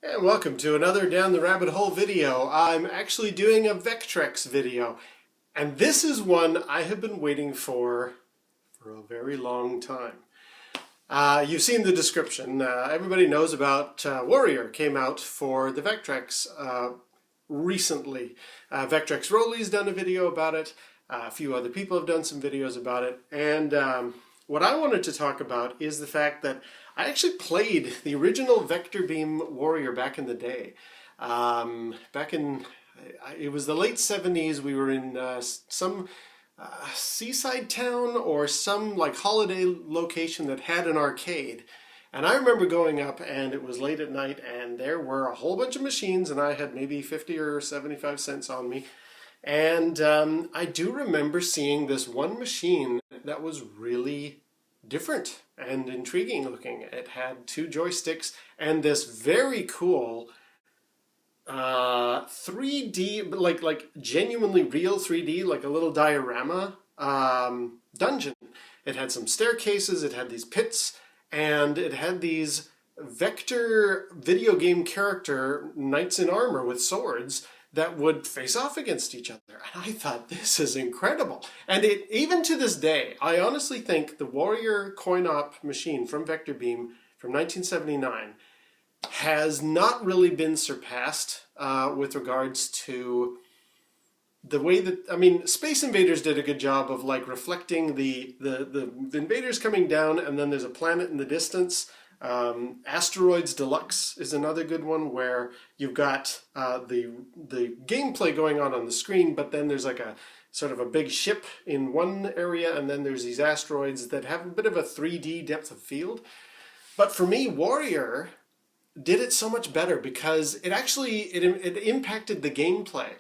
And welcome to another Down the Rabbit Hole video. I'm actually doing a Vectrex video, and this is one I have been waiting for a very long time. You've seen the description. Everybody knows about Warrior came out for the Vectrex recently. Vectrex Rolly's done a video about it. A few other people have done some videos about it, and what I wanted to talk about is the fact that I actually played the original Vector Beam Warrior back in the day. It was the late 70s. We were in some seaside town or some like holiday location that had an arcade. And I remember going up, and it was late at night, and there were a whole bunch of machines, and I had maybe 50 or 75 cents on me. And I do remember seeing this one machine that was really different and intriguing looking. It had two joysticks and this very cool 3D, like genuinely real 3D, like a little diorama dungeon. It had some staircases, it had these pits, and it had these vector video game character knights in armor with swords that would face off against each other. And I thought, this is incredible. And even to this day, I honestly think the Warrior coin-op machine from Vector Beam from 1979 has not really been surpassed with regards to the way that, I mean, Space Invaders did a good job of like reflecting the invaders coming down, and then there's a planet in the distance. Asteroids Deluxe is another good one where you've got the gameplay going on the screen, but then there's like a sort of a big ship in one area, and then there's these asteroids that have a bit of a 3D depth of field. But for me, Warrior did it so much better because it actually it impacted the gameplay.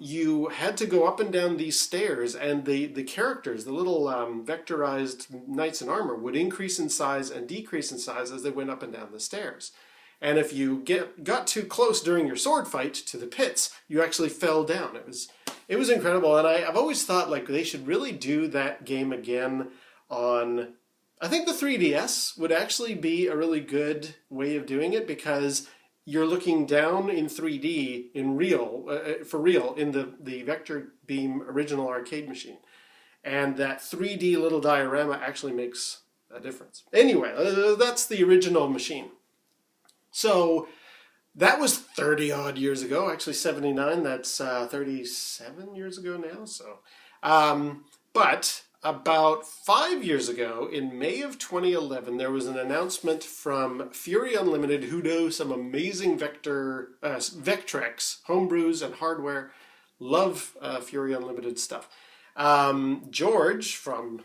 You had to go up and down these stairs, and the characters, the little vectorized knights in armor, would increase in size and decrease in size as they went up and down the stairs. And if you got too close during your sword fight to the pits, you actually fell down. It was incredible, and I've always thought like they should really do that game again on. I think the 3DS would actually be a really good way of doing it because you're looking down in 3D in real, for real, in the Vector Beam original arcade machine. And that 3D little diorama actually makes a difference. Anyway, that's the original machine. So that was 30 odd years ago, actually 79, that's 37 years ago now. So, but about 5 years ago, in May of 2011, there was an announcement from Fury Unlimited, who do some amazing Vectrex homebrews and hardware. Love Fury Unlimited stuff. George from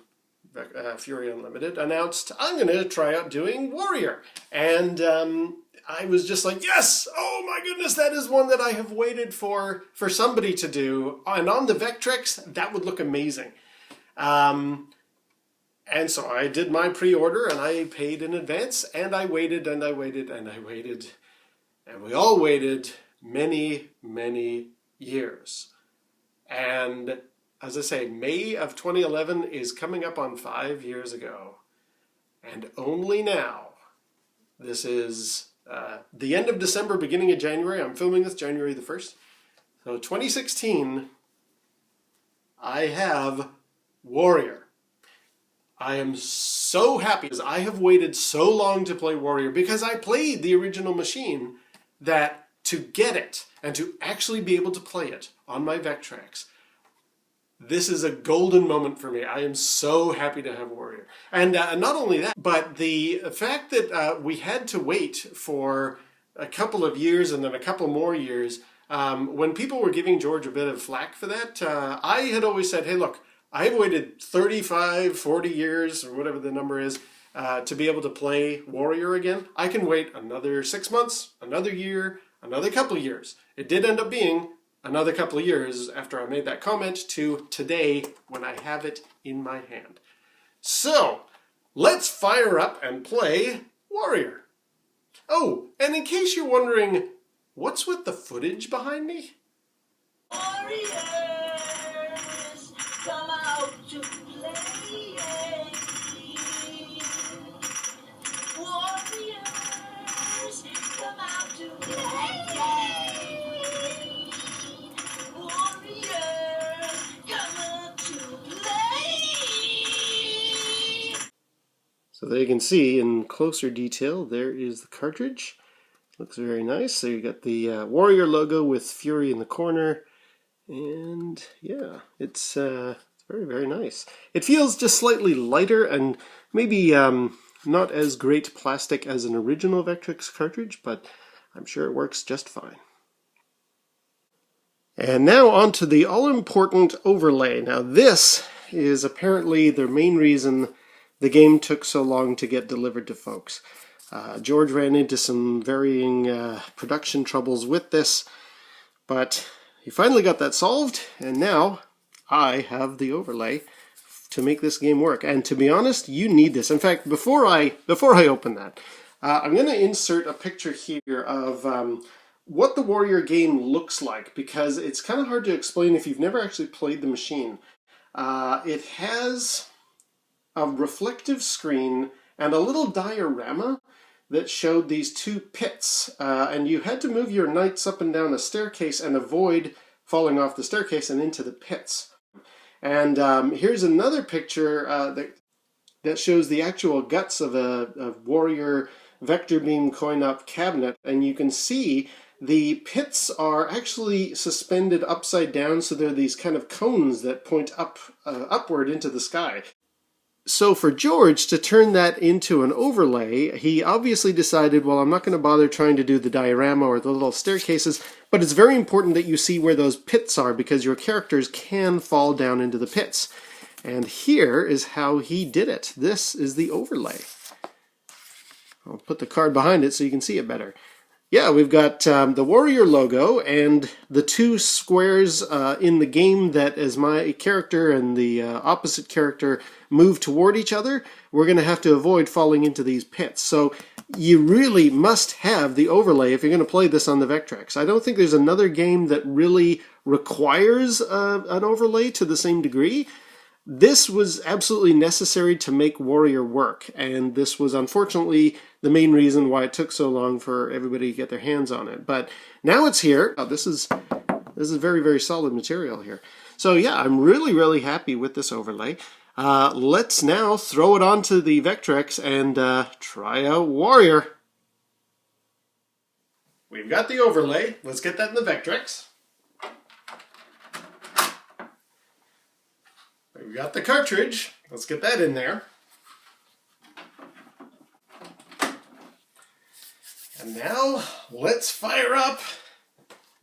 Fury Unlimited announced, I'm going to try out doing Warrior. And I was just like, yes! Oh my goodness, that is one that I have waited for somebody to do. And on the Vectrex, that would look amazing. And so I did my pre-order, and I paid in advance, and I waited, and I waited, and I waited, and we all waited many, many years. And as I say, May of 2011 is coming up on 5 years ago, and only now, this is the end of December, beginning of January. I'm filming this January the 1st. So 2016, I have Warrior. I am so happy because I have waited so long to play Warrior because I played the original machine, that to get it and to actually be able to play it on my Vectrex, this is a golden moment for me. I am so happy to have Warrior. And not only that, but the fact that we had to wait for a couple of years and then a couple more years, when people were giving George a bit of flack for that, I had always said, hey, look, I've waited 35, 40 years, or whatever the number is, to be able to play Warrior again. I can wait another 6 months, another year, another couple of years. It did end up being another couple of years after I made that comment to today when I have it in my hand. So, let's fire up and play Warrior. Oh, and in case you're wondering, what's with the footage behind me? Warriors, come out to play. Warriors, come out to So there you can see in closer detail, there is the cartridge. Looks very nice. So you got the Warrior logo with Fury in the corner. And yeah, it's very, very nice. It feels just slightly lighter and maybe not as great plastic as an original Vectrex cartridge, but I'm sure it works just fine. And now on to the all-important overlay. Now this is apparently the main reason the game took so long to get delivered to folks. George ran into some varying production troubles with this, but he finally got that solved, and now I have the overlay to make this game work. And to be honest, you need this. In fact, before I open that, I'm going to insert a picture here of what the Warrior game looks like, because it's kind of hard to explain if you've never actually played the machine. It has a reflective screen and a little diorama that showed these two pits, and you had to move your knights up and down a staircase and avoid falling off the staircase and into the pits. And here's another picture that shows the actual guts of a Warrior vector beam coin-op cabinet, and you can see the pits are actually suspended upside down, so they're these kind of cones that point upward into the sky. So for George to turn that into an overlay, he obviously decided, well, I'm not going to bother trying to do the diorama or the little staircases, but it's very important that you see where those pits are, because your characters can fall down into the pits. And here is how he did it. This is the overlay. I'll put the card behind it so you can see it better. Yeah, we've got the Warrior logo and the two squares in the game that, as my character and the opposite character move toward each other, we're going to have to avoid falling into these pits. So you really must have the overlay if you're going to play this on the Vectrex. I don't think there's another game that really requires an overlay to the same degree. This was absolutely necessary to make Warrior work, and this was unfortunately the main reason why it took so long for everybody to get their hands on it. But now it's here. Oh, this is very, very solid material here. So yeah, I'm really, really happy with this overlay. Let's now throw it onto the Vectrex and try out Warrior. We've got the overlay. Let's get that in the Vectrex. We've got the cartridge. Let's get that in there. And now, let's fire up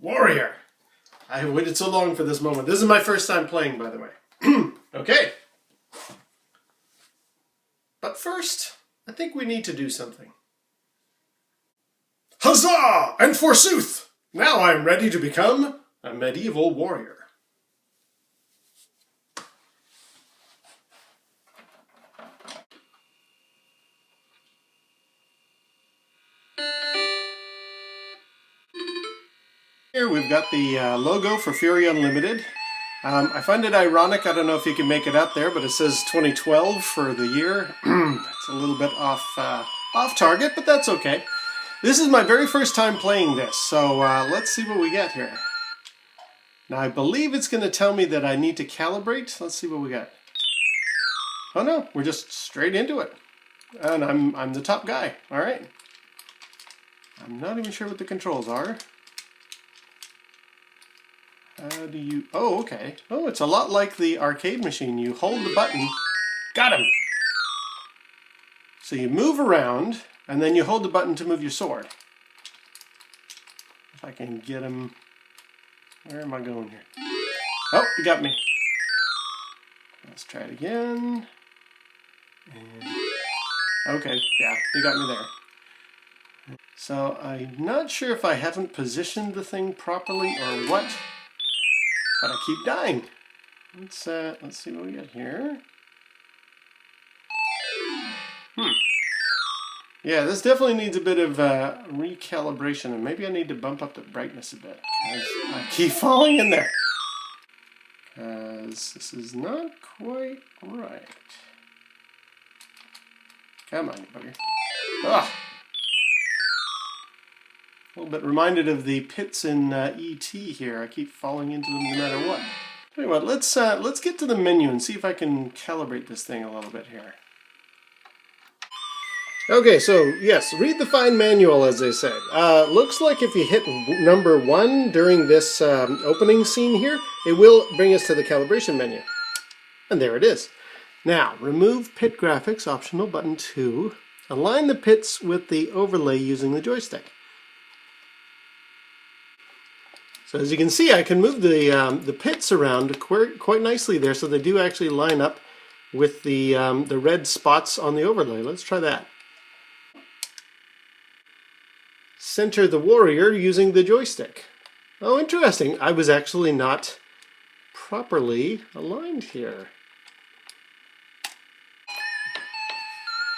Warrior. I have waited so long for this moment. This is my first time playing, by the way. Okay. But first, I think we need to do something. Huzzah! And forsooth! Now I'm ready to become a medieval warrior. Here we've got the logo for Fury Unlimited. I find it ironic, I don't know if you can make it out there, but it says 2012 for the year. It's a little bit off target, but that's okay. This is my very first time playing this, so let's see what we get here. Now I believe it's going to tell me that I need to calibrate. Let's see what we got. Oh no, we're just straight into it. And I'm the top guy, alright. I'm not even sure what the controls are. How do you... Oh, okay. Oh, it's a lot like the arcade machine. You hold the button. Got him! So you move around, and then you hold the button to move your sword. If I can get him... Where am I going here? Oh, you got me. Let's try it again. And... Okay, yeah, you got me there. So I'm not sure if I haven't positioned the thing properly or what. But I keep dying. Let's see what we got here. Yeah, this definitely needs a bit of recalibration, and maybe I need to bump up the brightness a bit, because I keep falling in there. Because this is not quite right. Come on, you bugger. Ah! A little bit reminded of the pits in E.T. here. I keep falling into them no matter what. Tell you what, let's get to the menu and see if I can calibrate this thing a little bit here. Okay, so yes, read the fine manual, as they say. Looks like if you hit number 1 during this opening scene here, it will bring us to the calibration menu. And there it is. Now, remove pit graphics, optional, button 2. Align the pits with the overlay using the joystick. So as you can see, I can move the pits around quite nicely there, so they do actually line up with the red spots on the overlay. Let's try that. Center the warrior using the joystick. Oh, interesting. I was actually not properly aligned here.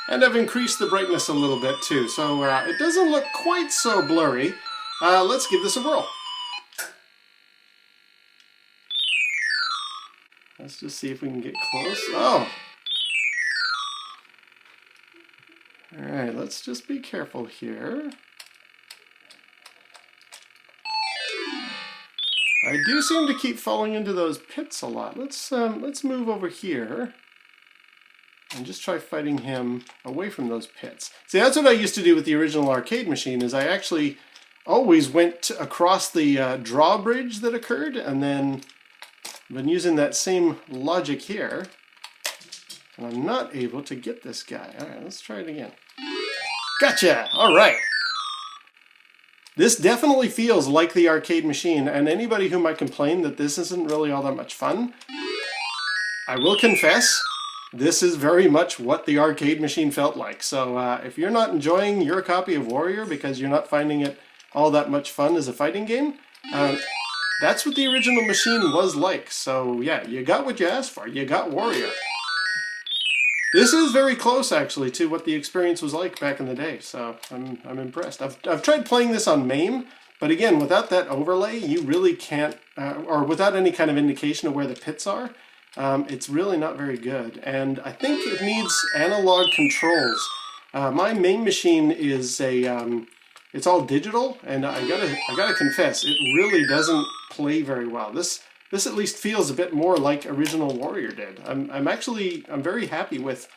And I've increased the brightness a little bit too, so it doesn't look quite so blurry. Let's give this a whirl. Let's just see if we can get close. Oh! Alright, let's just be careful here. I do seem to keep falling into those pits a lot. Let's move over here and just try fighting him away from those pits. See, that's what I used to do with the original arcade machine, is I actually always went across the drawbridge that occurred, and then I've been using that same logic here, and I'm not able to get this guy. Alright, let's try it again. Gotcha! Alright! This definitely feels like the arcade machine, and anybody who might complain that this isn't really all that much fun, I will confess, this is very much what the arcade machine felt like. So if you're not enjoying your copy of Warrior because you're not finding it all that much fun as a fighting game, that's what the original machine was like. So yeah, you got what you asked for. You got Warrior. This is very close, actually, to what the experience was like back in the day, so I'm impressed. I've tried playing this on MAME, but again, without that overlay, you really can't, or without any kind of indication of where the pits are, it's really not very good. And I think it needs analog controls. My MAME machine is it's all digital, and I gotta confess, it really doesn't play very well. This at least feels a bit more like original Warrior did. I'm very happy with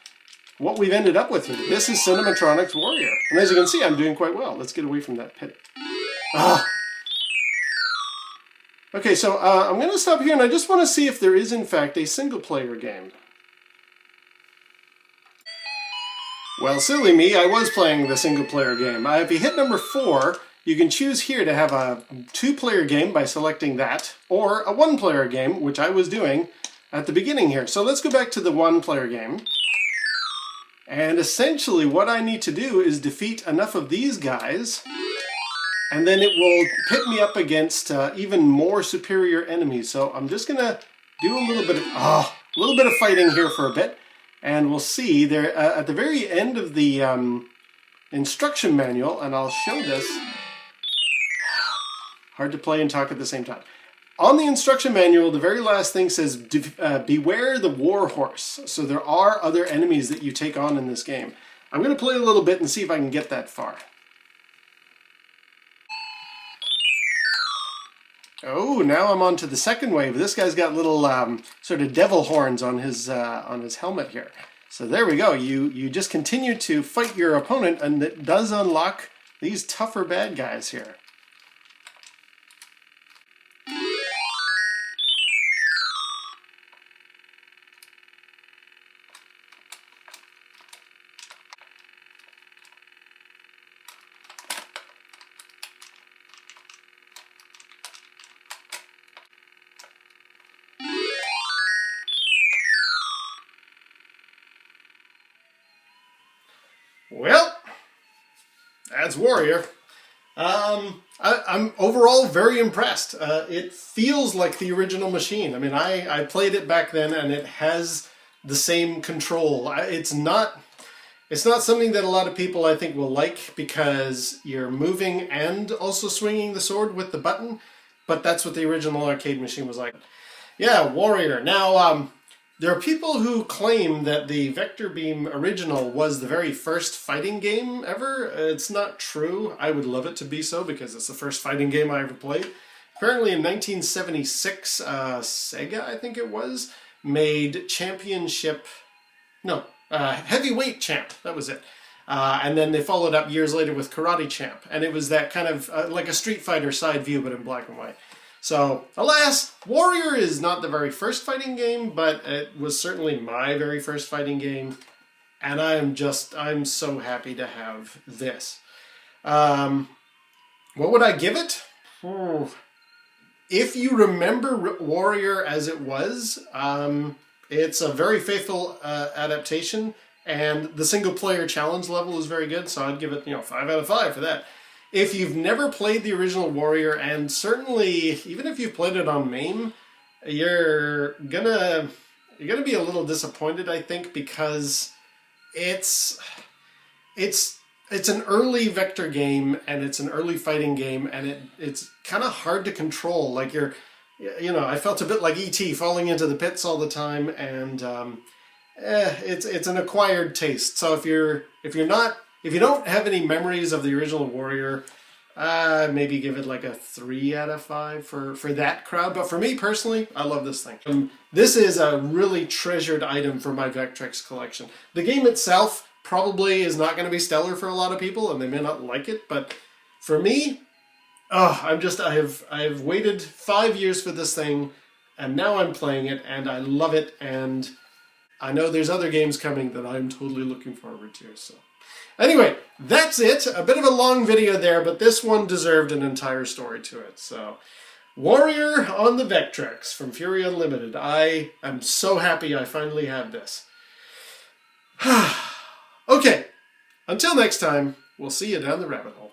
what we've ended up with here. This is Cinematronics Warrior. And as you can see, I'm doing quite well. Let's get away from that pit. Ah! Okay, so I'm going to stop here, and I just want to see if there is, in fact, a single-player game. Well, silly me, I was playing the single-player game. If you hit number 4, you can choose here to have a 2-player game by selecting that, or a 1-player game, which I was doing at the beginning here. So let's go back to the 1-player game. And essentially what I need to do is defeat enough of these guys, and then it will pit me up against even more superior enemies. So I'm just going to do a little bit of fighting here for a bit, and we'll see there at the very end of the instruction manual, and I'll show this. Hard to play and talk at the same time. On the instruction manual, the very last thing says, beware the war horse. So there are other enemies that you take on in this game. I'm going to play a little bit and see if I can get that far. Oh, now I'm on to the second wave. This guy's got little sort of devil horns on his helmet here. So there we go. You just continue to fight your opponent, and it does unlock these tougher bad guys here. Well, that's Warrior. I'm overall very impressed. It feels like the original machine. I mean, I played it back then, and it has the same control. It's not something that a lot of people, I think, will like, because you're moving and also swinging the sword with the button, but that's what the original arcade machine was like. Yeah, Warrior. Now, there are people who claim that the Vector Beam original was the very first fighting game ever. It's not true. I would love it to be so, because it's the first fighting game I ever played. Apparently in 1976, Sega, I think it was, made Heavyweight Champ, that was it. And then they followed up years later with Karate Champ. And it was that kind of like a Street Fighter side view, but in black and white. So, alas, Warrior is not the very first fighting game, but it was certainly my very first fighting game. And I'm so happy to have this. What would I give it? If you remember Warrior as it was, it's a very faithful adaptation, and the single player challenge level is very good, so I'd give it 5 out of 5 for that. If you've never played the original Warrior, and certainly even if you've played it on MAME, you're gonna be a little disappointed, I think, because it's an early vector game, and it's an early fighting game, and it's kind of hard to control. Like I felt a bit like E.T. falling into the pits all the time, and it's an acquired taste. So if you don't have any memories of the original Warrior, maybe give it like a 3 out of 5 for that crowd. But for me personally, I love this thing. This is a really treasured item for my Vectrex collection. The game itself probably is not going to be stellar for a lot of people, and they may not like it, but for me, I have waited 5 years for this thing, and now I'm playing it, and I love it, and I know there's other games coming that I'm totally looking forward to. So anyway, that's it. A bit of a long video there, but this one deserved an entire story to it. So Warrior on the Vectrex from Fury Unlimited. I am so happy I finally have this. Okay, until next time, we'll see you down the rabbit hole.